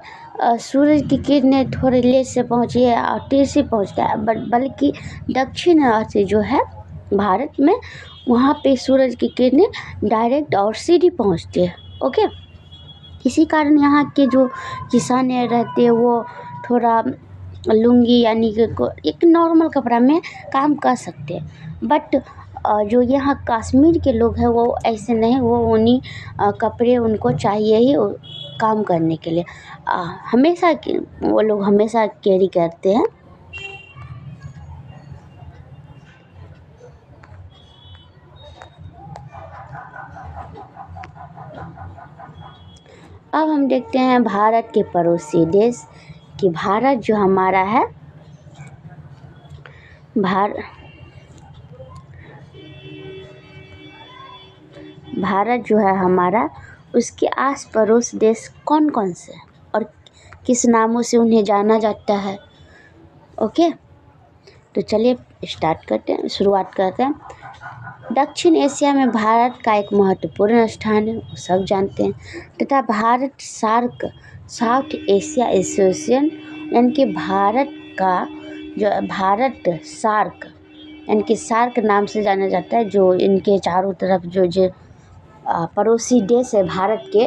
सूरज की किरणें थोड़े लेट से पहुँची है और देर से पहुँचता है, बल्कि दक्षिण से जो है भारत में, वहाँ पे सूरज की किरणें डायरेक्ट और सीधी पहुँचती है, ओके। इसी कारण यहाँ के जो किसान रहते हैं वो थोड़ा लुंगी यानी कि एक नॉर्मल कपड़ा में काम कर सकते हैं। बट जो यहाँ कश्मीर के लोग हैं वो ऐसे नहीं, वो उन्हीं कपड़े उनको चाहिए ही काम करने के लिए, हमेशा वो लोग हमेशा कैरी करते हैं। अब हम देखते हैं भारत के पड़ोसी देश कि भारत जो हमारा है, भारत जो है हमारा, उसके आस पड़ोस देश कौन कौन से और किस नामों से उन्हें जाना जाता है, ओके। तो चलिए शुरुआत करते हैं। दक्षिण एशिया में भारत का एक महत्वपूर्ण स्थान है, वो सब जानते हैं, तथा भारत साउथ एशिया एसोसिएशन यानी कि भारत सार्क नाम से जाना जाता है। जो इनके चारों तरफ जो पड़ोसी देश है भारत के,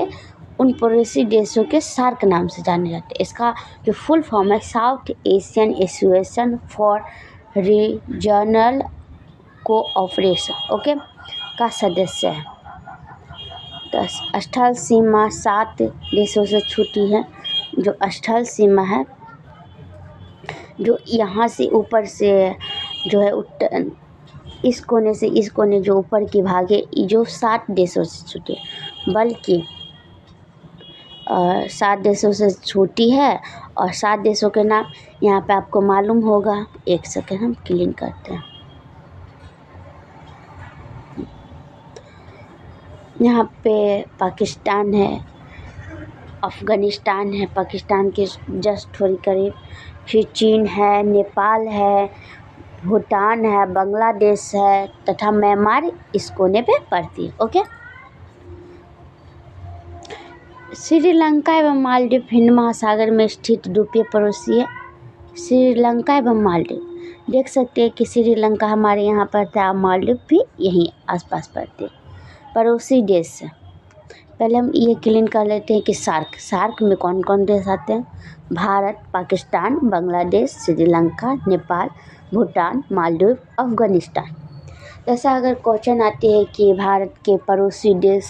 उन पड़ोसी देशों के सार्क नाम से जाने जाते हैं। इसका जो फुल फॉर्म है south Asian association for regional cooperation, okay, का सदस्य है। तो स्थल सीमा 7 देशों से छूटी है। जो स्थल सीमा है, जो यहाँ से ऊपर से जो है उत्तर, इस कोने से इस कोने जो ऊपर की भाग है, जो 7 देशों से छूटी है, बल्कि 7 देशों से छूटी है। और 7 देशों के नाम यहाँ पे आपको मालूम होगा। एक सेकेंड हम क्लीन करते हैं। यहाँ पे पाकिस्तान है, अफ़गानिस्तान है, पाकिस्तान के जस्ट थोड़ी करीब, फिर चीन है, नेपाल है, भूटान है, बांग्लादेश है तथा म्यांमार इस कोने पे पड़ती है, ओके। श्रीलंका एवं मालदीव हिंद महासागर में स्थित द्वीपीय पड़ोसी है। श्रीलंका एवं मालदीव, देख सकते हैं कि श्रीलंका हमारे यहाँ पड़ता है, मालदीव भी यहीं आसपास पड़ते हैं, पड़ोसी देश है। पहले हम ये क्लीन कर लेते हैं कि सार्क में कौन कौन देश आते हैं। भारत, पाकिस्तान, बांग्लादेश, श्रीलंका, नेपाल, भूटान, मालदीव, अफ़गानिस्तान। जैसा अगर क्वेश्चन आती है कि भारत के पड़ोसी देश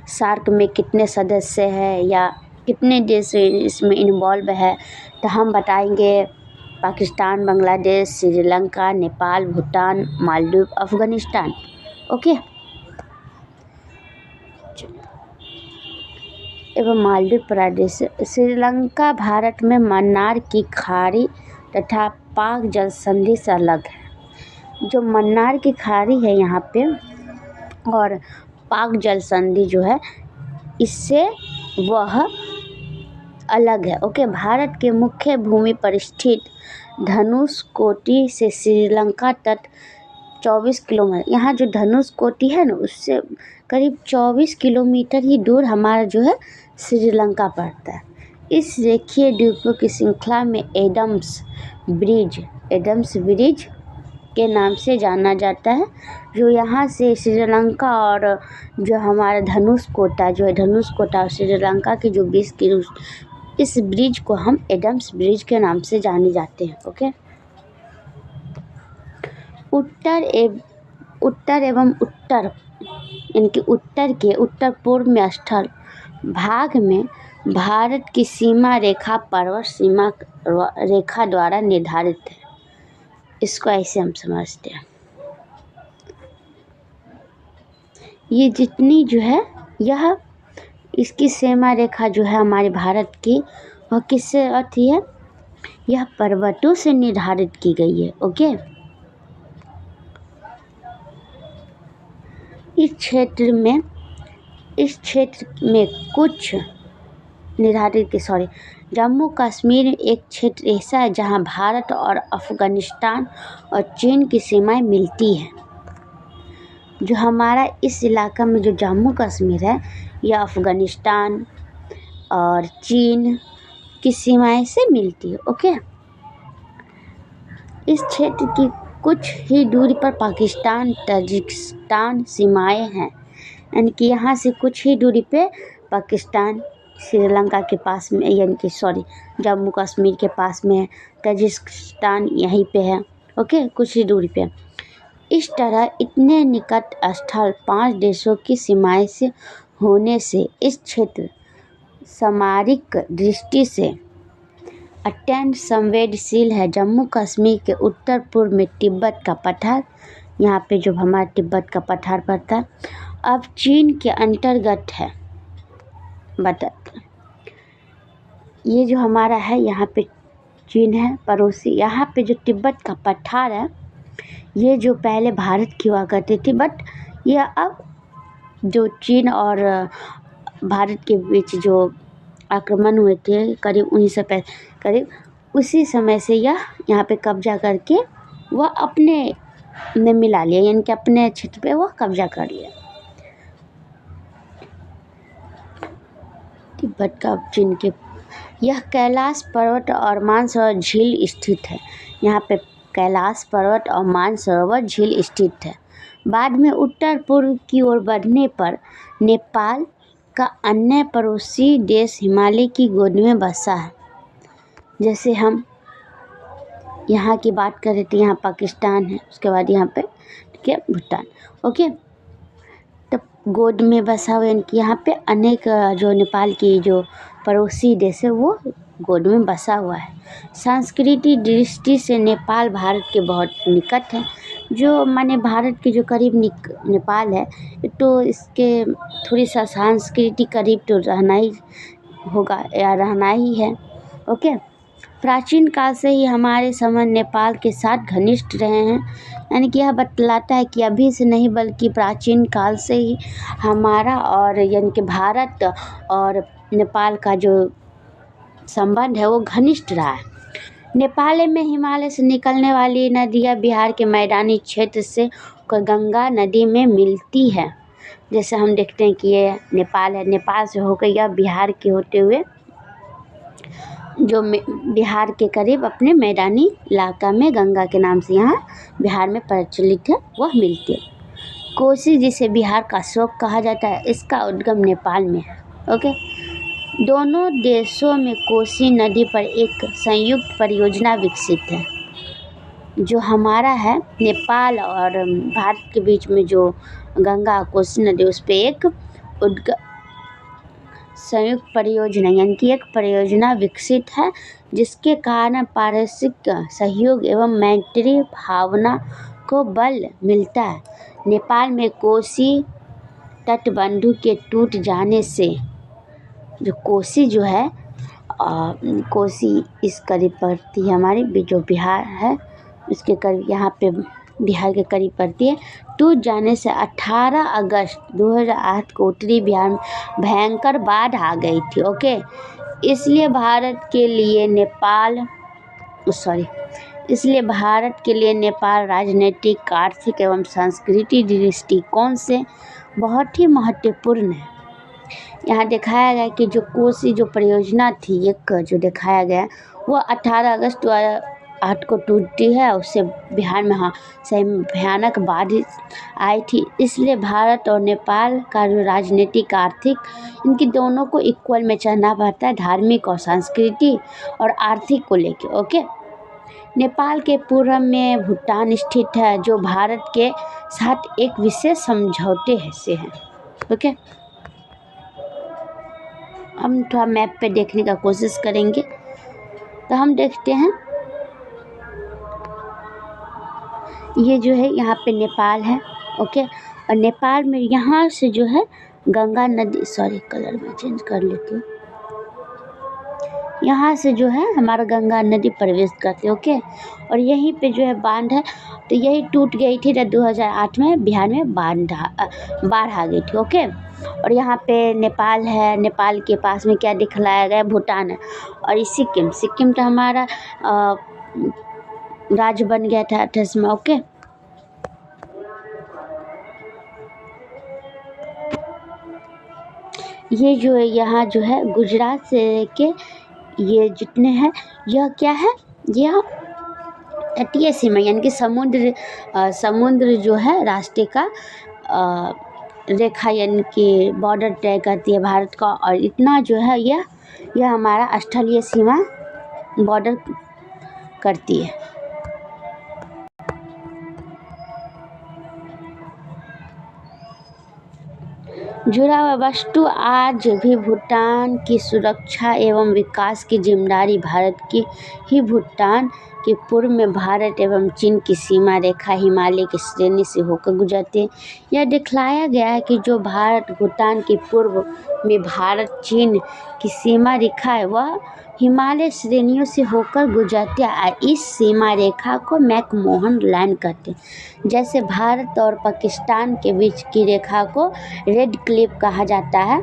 सार्क में कितने सदस्य हैं या कितने देश इसमें इन्वॉल्व है, तो हम बताएंगे पाकिस्तान, बांग्लादेश, श्रीलंका, नेपाल, भूटान, मालदीव, अफ़गानिस्तान, ओके। एवं मालदीव प्रदेश। श्रीलंका भारत में मन्नार की खाड़ी तथा पाक जल संधि से अलग है। जो मन्नार की खाड़ी है यहाँ पे और पाक जल संधि जो है, इससे वह अलग है, ओके। भारत के मुख्य भूमि पर स्थित धनुषकोटी से श्रीलंका तट 24 किलोमीटर, यहाँ जो धनुषकोटी है ना, उससे करीब 24 किलोमीटर ही दूर हमारा जो है श्रीलंका पड़ता है। इस रेखीय द्वीपों की श्रृंखला में एडम्स ब्रिज के नाम से जाना जाता है। जो यहाँ से श्रीलंका और जो हमारा धनुषकोटा और श्रीलंका के जो 20 किलो, इस ब्रिज को हम एडम्स ब्रिज के नाम से जाने जाते हैं, ओके। उत्तर एवं उत्तर इनके उत्तर के उत्तर पूर्व में स्थल भाग में भारत की सीमा रेखा पर्वत सीमा रेखा द्वारा निर्धारित है। इसको ऐसे हम समझते हैं, ये जितनी जो है यह इसकी सीमा रेखा जो है हमारे भारत की, वह किससे आती है, यह पर्वतों से निर्धारित की गई है। ओके, इस क्षेत्र में कुछ निर्धारित जम्मू कश्मीर एक क्षेत्र ऐसा है जहां भारत और अफगानिस्तान और चीन की सीमाएं मिलती हैं। जो हमारा इस इलाका में जो जम्मू कश्मीर है, यह अफगानिस्तान और चीन की सीमाएं से मिलती है। ओके, इस क्षेत्र की कुछ ही दूरी पर पाकिस्तान तजिकिस्तान सीमाएं हैं, यानी कि यहाँ से कुछ ही दूरी पे पाकिस्तान श्रीलंका के पास में, यानी कि जम्मू कश्मीर के पास में है, तजिकिस्तान यहीं पे है। ओके, कुछ ही दूरी पे। इस तरह इतने निकट स्थल 5 देशों की सीमाएं से होने से इस क्षेत्र सामरिक दृष्टि से अत्यंत संवेदनशील है। जम्मू कश्मीर के उत्तर पूर्व में तिब्बत का पठार, यहाँ पे जो हमारा तिब्बत का पठार पड़ता है, अब चीन के अंतर्गत है। ये जो हमारा है, यहाँ पे चीन है पड़ोसी। यहाँ पे जो तिब्बत का पठार है, ये जो पहले भारत की हुआ करती थी, बट ये अब जो चीन और भारत के बीच जो आक्रमण हुए थे करीब 1965 करीब, उसी समय से यह यहाँ पे कब्जा करके वह अपने में मिला लिया, यानी कि अपने क्षेत्र पे वह कब्जा कर लिया। तिब्बत का चीन के, यह कैलाश पर्वत और मानसरोवर झील स्थित है। यहाँ पे कैलाश पर्वत और मानसरोवर झील स्थित है। बाद में उत्तर पूर्व की ओर बढ़ने पर नेपाल का अन्य पड़ोसी देश हिमालय की गोद में बसा है। जैसे हम यहाँ की बात करें तो यहाँ पाकिस्तान है, उसके बाद यहाँ पे ठीक है भूटान। ओके, तो गोद में बसा हुआ, यानी कि यहाँ पे अनेक जो नेपाल की जो पड़ोसी देश है वो गोद में बसा हुआ है। सांस्कृतिक दृष्टि से नेपाल भारत के बहुत निकट है। जो माने भारत के जो करीब नेपाल है, तो इसके थोड़ी सा सांस्कृतिक करीब तो रहना ही होगा या रहना ही है। ओके, प्राचीन काल से ही हमारे संबंध नेपाल के साथ घनिष्ठ रहे हैं, यानी कि यह बतलाता है कि अभी से नहीं बल्कि प्राचीन काल से ही हमारा और यानी कि भारत और नेपाल का जो संबंध है वो घनिष्ठ रहा है। नेपाल में हिमालय से निकलने वाली नदियाँ बिहार के मैदानी क्षेत्र से गंगा नदी में मिलती है। जैसे हम देखते हैं कि ये नेपाल है, नेपाल से होकर यह बिहार के होते हुए जो बिहार के करीब अपने मैदानी इलाका में गंगा के नाम से यहाँ बिहार में प्रचलित है, वह मिलती है। कोसी, जिसे बिहार का शोक कहा जाता है, इसका उद्गम नेपाल में है। ओके, दोनों देशों में कोसी नदी पर एक संयुक्त परियोजना विकसित है। जो हमारा है नेपाल और भारत के बीच में जो गंगा कोसी नदी, उस पर एक संयुक्त परियोजना यानी कि एक परियोजना विकसित है, जिसके कारण पारस्परिक सहयोग एवं मैत्री भावना को बल मिलता है। नेपाल में कोसी तटबंधों के टूट जाने से जो कोसी जो है कोसी इस करीब पड़ती है, हमारी जो बिहार है उसके करीब, यहाँ पे बिहार के करीब पड़ती है। टूट जाने से 18 अगस्त 2008 को उत्तरी बिहार में भयंकर बाढ़ आ गई थी। ओके, इसलिए भारत के लिए नेपाल राजनीतिक, आर्थिक एवं सांस्कृतिक दृष्टिकोण से बहुत ही महत्वपूर्ण है। यहाँ दिखाया गया कि जो कोसी जो परियोजना थी, एक जो दिखाया गया वो 18 अगस्त 2008 को टूटती है। उससे बिहार में सही भयानक बाढ़ आई थी। इसलिए भारत और नेपाल का जो राजनीतिक, आर्थिक, इनकी दोनों को इक्वल में चलना पड़ता है, धार्मिक और सांस्कृतिक और आर्थिक को लेके। ओके, नेपाल के पूर्व में भूटान स्थित है, जो भारत के साथ एक विशेष समझौते से है। ओके, हम थोड़ा मैप पे देखने का कोशिश करेंगे तो हम देखते हैं ये जो है यहाँ पे नेपाल है। ओके, और नेपाल में यहाँ से जो है गंगा नदी, कलर में चेंज कर लेती हूँ, यहाँ से जो है हमारा गंगा नदी प्रवेश करती है। ओके, और यहीं पे जो है बांध है, तो यही टूट गई थी जब 2008 में बिहार में बाढ़ आ गई थी। ओके, और यहाँ पे नेपाल है, नेपाल के पास में क्या दिखलाया गया, भूटान है, और ये सिक्किम तो हमारा राज्य बन गया था 28 में। ओके, ये जो है यहाँ जो है गुजरात से के ये जितने हैं, यह क्या है, यह तटीय सीमा यानी कि समुद्र जो है रास्ते का रेखा यानी कि बॉर्डर तय करती है भारत का, और इतना जो है यह हमारा स्थलीय सीमा बॉर्डर करती है। जुड़ा हुआ वस्तु आज भी भूटान की सुरक्षा एवं विकास की जिम्मेदारी भारत की ही। भूटान के पूर्व में भारत एवं चीन की सीमा रेखा हिमालय की श्रेणी से होकर गुजरती है। यह दिखलाया गया है कि जो भारत भूटान के पूर्व में भारत चीन की सीमा रेखा है वह हिमालय श्रेणियों से होकर गुजरती है। इस सीमा रेखा को मैकमोहन लाइन कहते हैं। जैसे भारत और पाकिस्तान के बीच की रेखा को रेड क्लिफ कहा जाता है,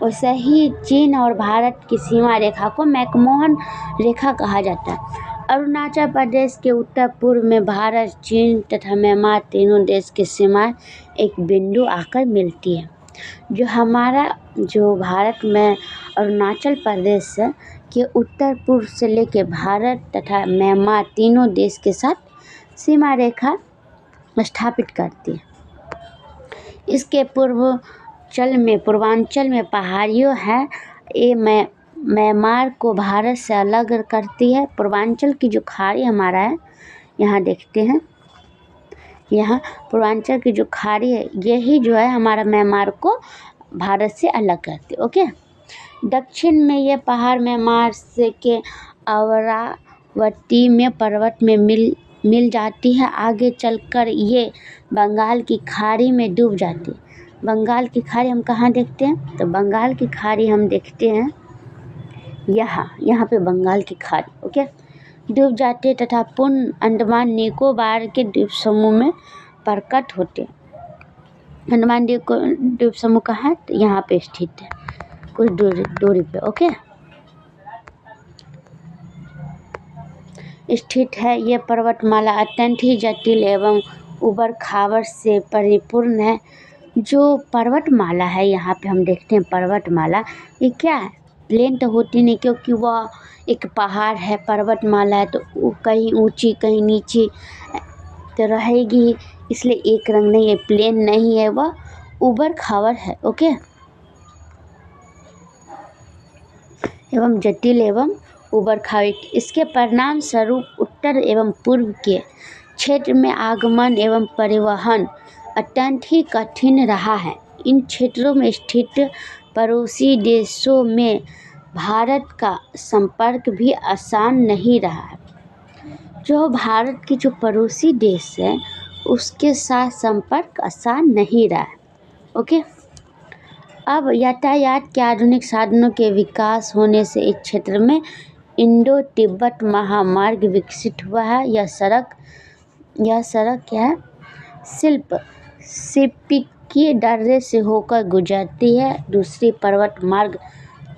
वैसे ही चीन और भारत की सीमा रेखा को मैकमोहन रेखा कहा जाता है। अरुणाचल प्रदेश के उत्तर पूर्व में भारत, चीन तथा म्यांमार तीनों देश की सीमाएं एक बिंदु आकर मिलती है। जो भारत में अरुणाचल प्रदेश के उत्तर पूर्व से लेकर भारत तथा म्यांमार तीनों देश के साथ सीमा रेखा स्थापित करती है। इसके पूर्वांचल में पहाड़ियों है, ये म्यांमार को भारत से अलग करती है। पूर्वांचल की जो खाड़ी हमारा है, यहाँ देखते हैं, यहाँ पूर्वांचल की जो खाड़ी है यही जो है हमारा म्यांमार को भारत से अलग करती है। ओके, दक्षिण में ये पहाड़ म्यांमार से के अमरावती में पर्वत में मिल जाती है। आगे चलकर ये बंगाल की खाड़ी में डूब जाती है। बंगाल की खाड़ी हम कहाँ देखते हैं, तो बंगाल की खाड़ी हम देखते हैं यहाँ पे बंगाल की खाड़ी ओके डूब जाती है तथा पुनः अंडमान निकोबार के द्वीप समूह में प्रकट होते हैं। अंडमान द्वीप समूह कहाँ है, तो यहाँ पे स्थित है, कुछ दूरी पे ओके स्थित है। ये पर्वतमाला अत्यंत ही जटिल एवं उबड़ खाबड़ से परिपूर्ण है। जो पर्वतमाला है यहाँ पे हम देखते हैं, पर्वतमाला ये क्या है, प्लेन तो होती नहीं, क्योंकि वह एक पहाड़ है, पर्वतमाला है तो कहीं ऊंची कहीं नीची तो रहेगी, इसलिए एक रंग नहीं है, प्लेन नहीं है, वह उबड़ खाबड़ है ओके एवं जटिल एवं उबड़ खाबड़। इसके परिणाम स्वरूप उत्तर एवं पूर्व के क्षेत्र में आगमन एवं परिवहन अत्यंत ही कठिन रहा है। इन क्षेत्रों में स्थित पड़ोसी देशों में भारत का संपर्क भी आसान नहीं रहा है। जो भारत की जो पड़ोसी देश है उसके साथ संपर्क आसान नहीं रहा है ओके। अब यातायात के आधुनिक साधनों के विकास होने से इस क्षेत्र में इंडो तिब्बत महामार्ग विकसित हुआ है। यह सड़क क्या है, सिप्पी दर्रे से होकर गुजरती है। दूसरी पर्वत मार्ग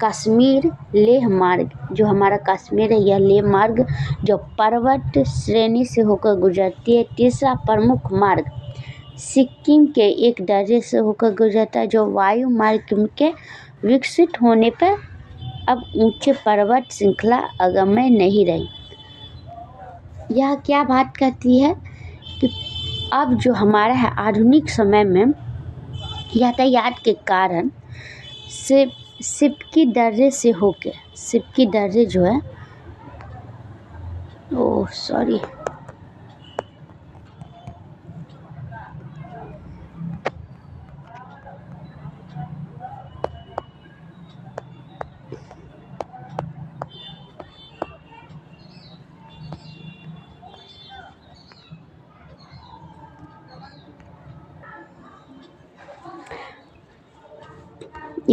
कश्मीर लेह मार्ग, जो हमारा कश्मीर है यह लेह मार्ग जो पर्वत श्रेणी से होकर गुजरती है। तीसरा प्रमुख मार्ग सिक्किम के एक दर्रे से होकर गुजरता है, जो वायु मार्ग के विकसित होने पर अब ऊंचे पर्वत श्रृंखला अगम्य नहीं रही। यह क्या बात करती है कि अब जो हमारा है आधुनिक समय में यातायात के कारण सिप्पी दर्रे से होकर सिप्पी दर्रे जो है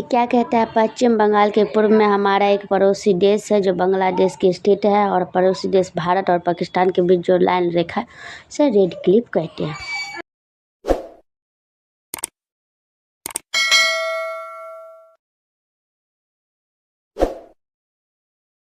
ये क्या कहता है, पश्चिम बंगाल के पूर्व में हमारा एक पड़ोसी देश है जो बांग्लादेश की स्थित है, और पड़ोसी देश भारत और पाकिस्तान के बीच जो लाइन रेखा है उसे रेड क्लिफ कहते हैं।